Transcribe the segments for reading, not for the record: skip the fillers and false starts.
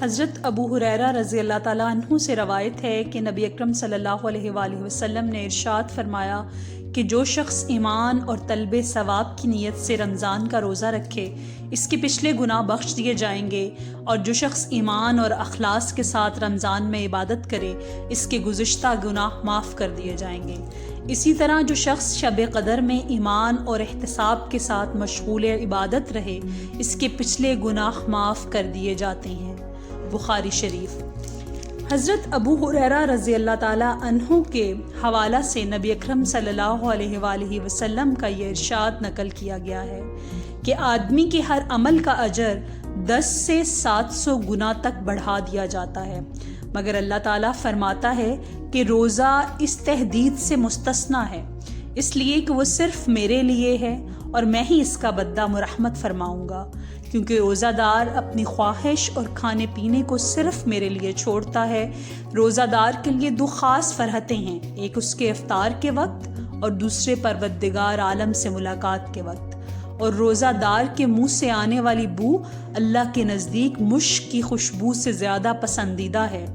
حضرت ابو ہریرہ رضی اللہ تعالیٰ عنہ سے روایت ہے کہ نبی اکرم صلی اللہ علیہ وآلہ وسلم نے ارشاد فرمایا کہ جو شخص ایمان اور طلب ثواب کی نیت سے رمضان کا روزہ رکھے اس کے پچھلے گناہ بخش دیے جائیں گے، اور جو شخص ایمان اور اخلاص کے ساتھ رمضان میں عبادت کرے اس کے گزشتہ گناہ معاف کر دیے جائیں گے۔ اسی طرح جو شخص شب قدر میں ایمان اور احتساب کے ساتھ مشغول عبادت رہے اس کے پچھلے گناہ معاف کر دیے جاتے ہیں۔ بخاری شریف۔ حضرت ابو ہریرہ رضی اللہ تعالیٰ عنہ کے حوالہ سے نبی اکرم صلی اللہ علیہ وآلہ وسلم کا یہ ارشاد نقل کیا گیا ہے کہ آدمی کے ہر عمل کا اجر 10 سے 700 گنا تک بڑھا دیا جاتا ہے، مگر اللہ تعالیٰ فرماتا ہے کہ روزہ اس تحدید سے مستثنیٰ ہے، اس لیے کہ وہ صرف میرے لیے ہے اور میں ہی اس کا بدلہ مرحمت فرماؤں گا، کیونکہ روزہ دار اپنی خواہش اور کھانے پینے کو صرف میرے لیے چھوڑتا ہے۔ روزہ دار کے لیے 2 خاص فرحتیں ہیں، ایک اس کے افطار کے وقت اور دوسرے پروردگار عالم سے ملاقات کے وقت، اور روزہ دار کے منہ سے آنے والی بو اللہ کے نزدیک مشک کی خوشبو سے زیادہ پسندیدہ ہے،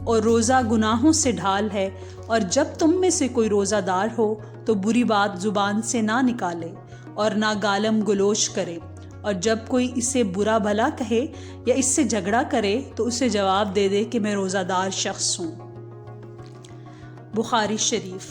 اور روزہ گناہوں سے ڈھال ہے، اور جب تم میں سے کوئی روزہ دار ہو تو بری بات زبان سے نہ نکالے اور نہ گالم گلوچ کرے، اور جب کوئی اسے برا بھلا کہے یا اس سے جھگڑا کرے تو اسے جواب دے دے کہ میں روزہ دار شخص ہوں۔ بخاری شریف۔